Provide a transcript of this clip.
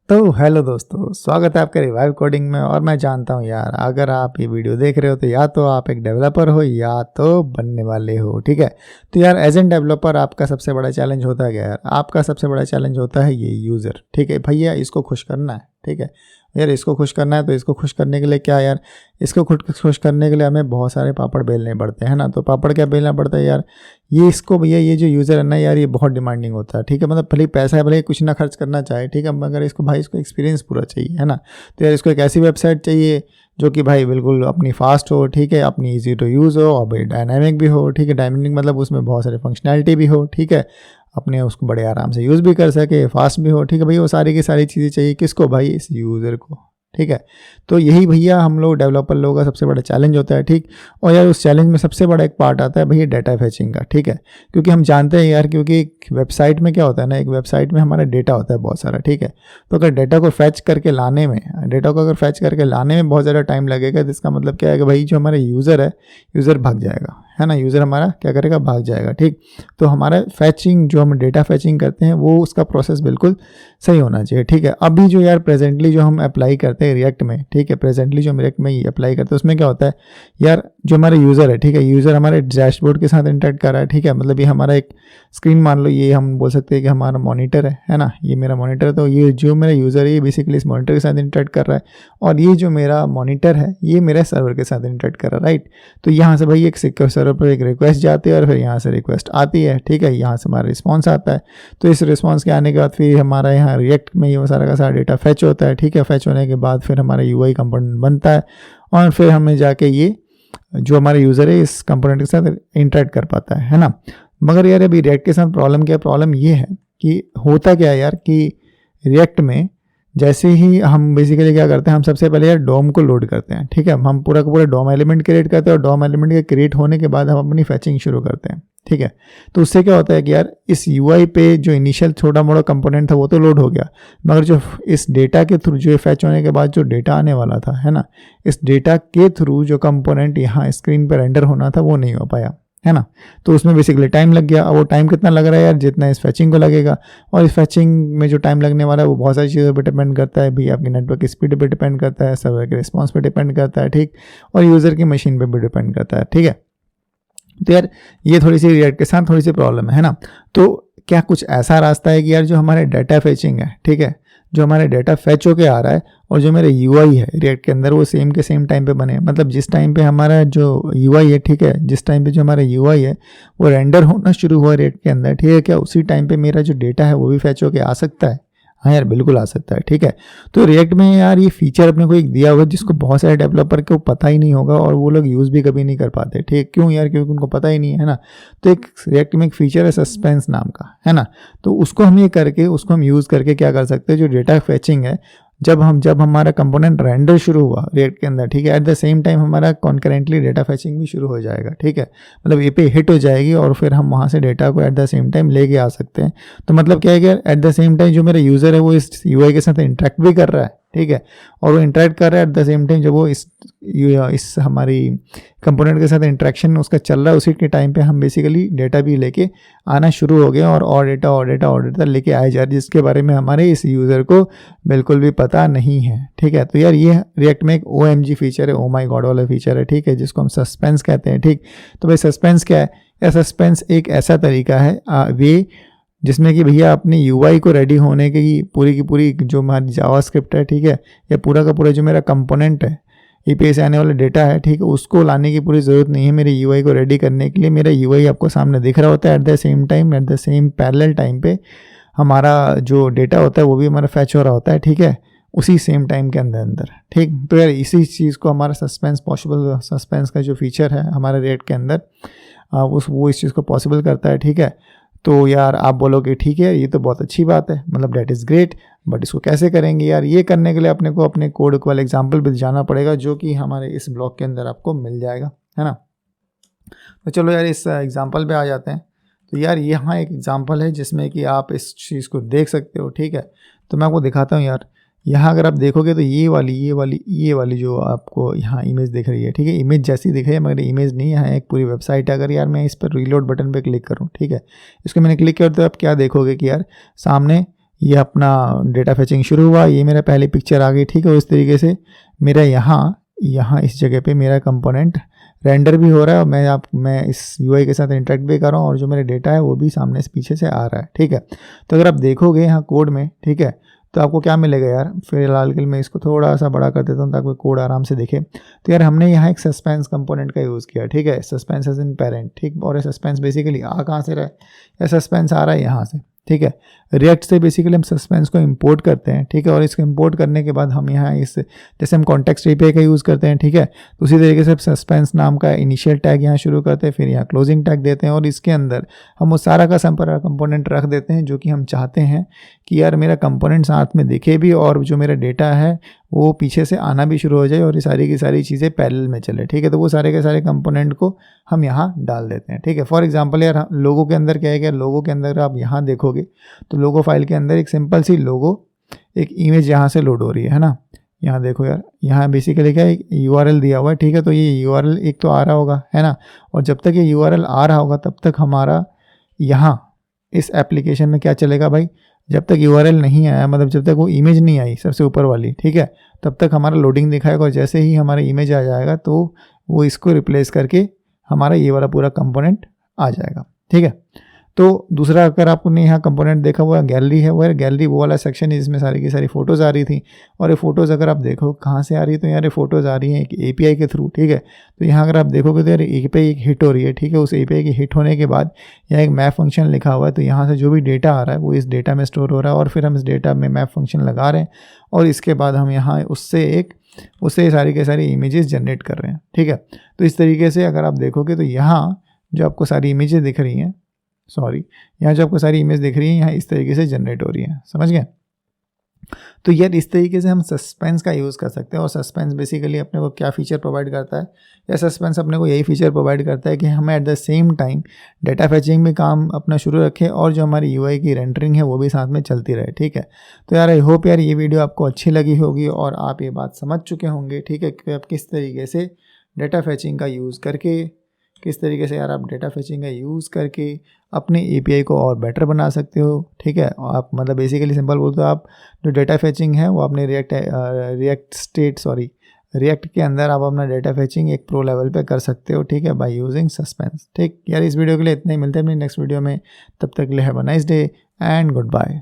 तो हेलो दोस्तों, स्वागत है आपका रिवाइव कोडिंग में। और मैं जानता हूँ यार, अगर आप ये वीडियो देख रहे हो तो या तो आप एक डेवलपर हो या तो बनने वाले हो, ठीक है। तो यार एज एन डेवलपर आपका सबसे बड़ा चैलेंज होता है क्या यार? आपका सबसे बड़ा चैलेंज होता है ये यूज़र, ठीक है भैया, इसको खुश करना है, ठीक है यार, इसको खुश करना है। तो इसको खुश करने के लिए क्या यार, इसको खुद खुश करने के लिए हमें बहुत सारे पापड़ बेलने पड़ते हैं ना। तो पापड़ क्या बेलना पड़ता है यार, ये इसको भैया, ये जो यूज़र है ना यार, ये बहुत डिमांडिंग होता है, ठीक है। मतलब भले ही पैसा है, भले ही कुछ ना खर्च करना चाहे, ठीक है, मगर इसको भाई इसको एक्सपीरियंस पूरा चाहिए, है ना। तो यार इसको एक ऐसी वेबसाइट चाहिए जो कि भाई बिल्कुल अपनी फास्ट हो, ठीक है, अपनी ईजी टू यूज़ हो और भाई डायनामिक भी हो, ठीक है। डायनामिक मतलब उसमें बहुत सारे फंक्शनैलिटी भी हो, ठीक है, अपने उसको बड़े आराम से यूज़ भी कर सके, फास्ट भी हो, ठीक है। भैया वो सारी की सारी चीज़ें चाहिए किसको भाई, इस यूज़र को, ठीक है। तो यही भैया हम लोग डेवलपर लोगों का सबसे बड़ा चैलेंज होता है, ठीक। और यार उस चैलेंज में सबसे बड़ा एक पार्ट आता है भैया डाटा फैचिंग का, ठीक है। क्योंकि हम जानते हैं यार, क्योंकि एक वेबसाइट में क्या होता है ना, एक वेबसाइट में हमारा डेटा होता है बहुत सारा, ठीक है। तो अगर डेटा को फैच करके लाने में, बहुत ज़्यादा टाइम लगेगा, तो इसका मतलब क्या है कि भाई जो हमारा यूज़र है, यूज़र भाग जाएगा, है ना। यूज़र हमारा क्या करेगा, भाग जाएगा, ठीक। तो हमारा फैचिंग, जो हम डेटा फैचिंग करते हैं, वो उसका प्रोसेस बिल्कुल सही होना चाहिए, ठीक है। अभी जो यार प्रेजेंटली जो हम अप्लाई करते हैं रिएक्ट में, ठीक है, प्रेजेंटली जो हम रिएक्ट में अप्लाई करते हैं उसमें क्या होता है यार, जो हमारे यूज़र है, ठीक है, यूज़र हमारे डैशबोर्ड के साथ इंटरेक्ट कर रहा है, ठीक है। मतलब ये हमारा एक स्क्रीन मान लो, ये हम बोल सकते हैं कि हमारा मॉनिटर है ना, ये मेरा मॉनिटर है। तो ये जो मेरा यूज़र है ये बेसिकली इस मॉनिटर के साथ इंटरेक्ट कर रहा है, और ये जो मेरा मॉनिटर है ये मेरे सर्वर के साथ इंटरेक्ट कर रहा है, राइट। तो यहाँ से भाई एक सिक्योर सर्वर पर एक रिक्वेस्ट जाती है और फिर यहाँ से रिक्वेस्ट आती है, ठीक है, यहाँ से हमारा रिस्पॉन्स आता है। तो इस रिस्पॉन्स के आने के बाद फिर हमारा यहाँ रिएक्ट में ये सारा का सारा डेटा फैच होता है, ठीक है। फैच होने के बाद फिर हमारा यूआई कंपोनेंट बनता है और फिर हमें जाके ये जो हमारा यूज़र है इस कंपोनेंट के साथ इंटरेक्ट कर पाता है ना। मगर यार अभी रिएक्ट के साथ प्रॉब्लम क्या है, प्रॉब्लम ये है कि होता क्या है यार कि रिएक्ट में जैसे ही हम बेसिकली क्या करते हैं, हम सबसे पहले यार डॉम को लोड करते हैं, ठीक है। हम पूरा का पूरा डॉम एलिमेंट क्रिएट करते हैं और डॉम एलिमेंट के क्रिएट होने के बाद हम अपनी फैचिंग शुरू करते हैं, ठीक है। तो उससे क्या होता है कि यार इस यूआई पे जो इनिशियल छोटा मोटा कंपोनेंट था वो तो लोड हो गया, मगर जो इस डेटा के थ्रू जो फैच होने के बाद जो डेटा आने वाला था, है ना, इस डेटा के थ्रू जो कंपोनेंट यहाँ स्क्रीन पर रेंडर होना था वो नहीं हो पाया, है ना। तो उसमें बेसिकली टाइम लग गया। अब वो टाइम कितना लग रहा है यार, जितना इस फैचिंग को लगेगा। और इस फैचिंग में जो टाइम लगने वाला है वो बहुत सारी चीज़ों पर डिपेंड करता है भैया, आपकी नेटवर्क की स्पीड पे डिपेंड करता है, सर्वर के रिस्पॉन्स पे डिपेंड करता है, ठीक, और यूज़र की मशीन पे भी डिपेंड करता है, ठीक है। तो यार ये थोड़ी सी रिएक्ट के साथ थोड़ी सी प्रॉब्लम है ना। तो क्या कुछ ऐसा रास्ता है कि यार जो हमारे डाटा फैचिंग है, ठीक है, जो हमारे डाटा फैच होके आ रहा है और जो मेरा यूआई है रिएक्ट के अंदर वो सेम के सेम टाइम पे बने। मतलब जिस टाइम पे हमारा जो यूआई है, ठीक है, जिस टाइम पे जो हमारा यूआई है वो रेंडर होना शुरू हुआ रिएक्ट के अंदर, ठीक है, क्या उसी टाइम पे मेरा जो डेटा है वो भी फैच होके आ सकता है? हाँ यार बिल्कुल आ सकता है, ठीक है। तो रिएक्ट में यार ये फीचर अपने को एक दिया हुआ है जिसको बहुत सारे डेवलपर को पता ही नहीं होगा और वो लोग यूज़ भी कभी नहीं कर पाते, ठीक। क्यों यार, क्योंकि उनको पता ही नहीं है ना। तो एक रिएक्ट में एक फीचर है सस्पेंस नाम का, है ना। तो उसको हम ये करके, उसको हम यूज़ करके क्या कर सकते हैं, जो डेटा फैचिंग है, जब हमारा कंपोनेंट रेंडर शुरू हुआ रिएक्ट के अंदर, ठीक है, एट द सेम टाइम हमारा कॉन्करेंटली डेटा फैचिंग भी शुरू हो जाएगा, ठीक है। मतलब ये पे हिट हो जाएगी और फिर हम वहाँ से डेटा को एट द सेम टाइम लेके आ सकते हैं। तो मतलब क्या है कि एट द सेम टाइम जो मेरा यूज़र है वो इस यूआई के साथ इंटरेक्ट भी कर रहा है, ठीक है, और वो इंटरेक्ट कर रहा है एट द सेम टाइम जब वो इस हमारी कंपोनेंट के साथ इंटरेक्शन उसका चल रहा है, उसी के टाइम पे हम बेसिकली डेटा भी लेके आना शुरू हो गए और डेटा लेके आए जा रहे, जिसके बारे में हमारे इस यूज़र को बिल्कुल भी पता नहीं है, ठीक है। तो यार ये रिएक्ट में एक OMG फीचर है, ओ माई गॉड वाला फीचर है, ठीक है, जिसको हम सस्पेंस कहते हैं, ठीक। तो भाई सस्पेंस क्या है या, सस्पेंस एक ऐसा तरीका है वे जिसमें कि भैया अपनी यूआई को रेडी होने की पूरी जो हमारी जावास्क्रिप्ट है, ठीक है, या पूरा का पूरा जो मेरा कंपोनेंट है, ईपीआई से आने वाला डेटा है, ठीक है, उसको लाने की पूरी ज़रूरत नहीं है मेरे यूआई को रेडी करने के लिए। मेरा यूआई आपको सामने दिख रहा होता है at the same time, at the same parallel time पे हमारा जो डेटा होता है वो भी हमारा फैच हो रहा होता है, ठीक है, उसी सेम टाइम के अंदर, ठीक। तो यार इसी चीज़ को हमारा सस्पेंस का जो फीचर है हमारे रिएक्ट के अंदर वो इस चीज़ को पॉसिबल करता है, ठीक है। तो यार आप बोलोगे ठीक है ये तो बहुत अच्छी बात है, मतलब डेट इज़ ग्रेट, बट इसको कैसे करेंगे यार? ये करने के लिए अपने को अपने कोड वाले एग्जाम्पल भी जाना पड़ेगा जो कि हमारे इस ब्लॉग के अंदर आपको मिल जाएगा, है ना। तो चलो यार इस एग्जाम्पल पे आ जाते हैं। तो यार यहाँ एक एग्जाम्पल है जिसमें कि आप इस चीज़ को देख सकते हो, ठीक है। तो मैं आपको दिखाता हूँ यार, यहाँ अगर आप देखोगे तो ये वाली जो आपको यहाँ इमेज दिख रही है, ठीक है, इमेज जैसी दिख रही है मगर इमेज नहीं है, एक पूरी वेबसाइट है। अगर यार मैं इस पर रीलोड बटन पे क्लिक करूँ, ठीक है, इसको मैंने क्लिक किया तो आप क्या देखोगे कि यार सामने ये अपना डेटा फेचिंग शुरू हुआ, ये मेरा पहली पिक्चर आ गई, ठीक है। उस तरीके से मेरा यहाँ इस जगह पे मेरा कंपोनेंट रेंडर भी हो रहा है और मैं इस यूआई के साथ इंटरेक्ट भी कर रहा हूँ और जो मेरा डेटा है वो भी सामने से पीछे से आ रहा है, ठीक है। तो अगर आप देखोगे यहाँ कोड में, ठीक है, तो आपको क्या मिलेगा यार, फिलहाल के लिए मैं इसको थोड़ा सा बड़ा कर देता हूँ ताकि कोड आराम से दिखे। तो यार हमने यहाँ एक सस्पेंस कंपोनेंट का यूज़ किया, ठीक है, सस्पेंस एज इन पेरेंट, ठीक। और ये सस्पेंस बेसिकली आ कहाँ से रहा है, या सस्पेंस आ रहा है यहाँ से, ठीक है। रिएक्ट से बेसिकली हम सस्पेंस को इंपोर्ट करते हैं, ठीक है। और इसको इंपोर्ट करने के बाद हम यहाँ जैसे हम कॉन्टेक्स्ट एपीआई का यूज़ करते हैं, ठीक है, तो उसी तरीके से सस्पेंस नाम का इनिशियल टैग यहाँ शुरू करते हैं, फिर यहाँ क्लोजिंग टैग देते हैं और इसके अंदर हम वो सारा का सारा कंपोनेंट रख देते हैं जो कि हम चाहते हैं कि यार मेरा कंपोनेंट साथ में दिखे भी और जो मेरा डेटा है वो पीछे से आना भी शुरू हो जाए और ये सारी की सारी चीज़ें पैरेलल में चले, ठीक है। तो वो सारे के सारे कंपोनेंट को हम यहाँ डाल देते हैं, ठीक है। फॉर एग्जांपल यार लोगो के अंदर क्या है, लोगो के अंदर आप यहाँ देखोगे तो लोगो फाइल के अंदर एक सिंपल सी लोगो एक इमेज यहाँ से लोड हो रही है ना। यहाँ देखो यार, यहाँ बेसिकली क्या एक URL दिया हुआ है, ठीक है। तो ये URL एक तो आ रहा होगा, है ना, और जब तक ये URL आ रहा होगा तब तक हमारा यहाँ इस एप्लीकेशन में क्या चलेगा भाई, जब तक URL नहीं आया, मतलब जब तक वो इमेज नहीं आई सबसे ऊपर वाली, ठीक है, तब तक हमारा लोडिंग दिखाएगा और जैसे ही हमारा इमेज आ जाएगा तो वो इसको रिप्लेस करके हमारा ये वाला पूरा कंपोनेंट आ जाएगा, ठीक है। तो दूसरा अगर आपने यहाँ कंपोनेंट देखा हुआ गैलरी है, वो गैलरी वो वाला सेक्शन है जिसमें सारी की सारी फ़ोटोज़ आ रही थी और ये फ़ोटोज़ अगर आप देखो कहाँ से आ रही है तो यार ये फ़ोटोज़ आ रही हैं एक API के थ्रू, ठीक है। तो यहाँ अगर आप देखोगे तो यार API एक हिट हो रही है, ठीक है। उस API की हिट होने के बाद यहाँ एक मैप फंक्शन लिखा हुआ है, तो यहाँ से जो भी डेटा आ रहा है वो इस डेटा में स्टोर हो रहा है और फिर हम इस डेटा में मैप फंक्शन लगा रहे हैं और इसके बाद हम यहाँ उससे सारी के सारी इमेजेस जनरेट कर रहे हैं, ठीक है। तो इस तरीके से अगर आप देखोगे तो यहाँ जो आपको सारी इमेजेस दिख रही हैं, यहाँ जो आपको सारी इमेज दिख रही है यहाँ इस तरीके से जनरेट हो रही है, समझ गए। तो यार इस तरीके से हम सस्पेंस का यूज़ कर सकते हैं और सस्पेंस बेसिकली अपने को क्या फ़ीचर प्रोवाइड करता है, या सस्पेंस अपने को यही फीचर प्रोवाइड करता है कि हमें at the same time data फैचिंग भी काम अपना शुरू रखें और जो हमारी यूआई की रेंडरिंग है वो भी साथ में चलती रहे, ठीक है। तो यार आई होप यार ये वीडियो आपको अच्छी लगी होगी और आप ये बात समझ चुके होंगे, ठीक है, कि आप किस तरीके से डेटा फैचिंग का यूज़ करके अपने API को और बेटर बना सकते हो, ठीक है। आप मतलब बेसिकली सिंपल बोलते हो, आप जो डेटा फैचिंग है वो अपने रिएक्ट के अंदर आप अपना डेटा फैचिंग एक प्रो लेवल पे कर सकते हो, ठीक है, बाय यूजिंग सस्पेंस, ठीक। यार इस वीडियो के लिए इतना ही, मिलते हैं अपनी नेक्स्ट वीडियो में, तब तक के लिए have a nice day and good bye.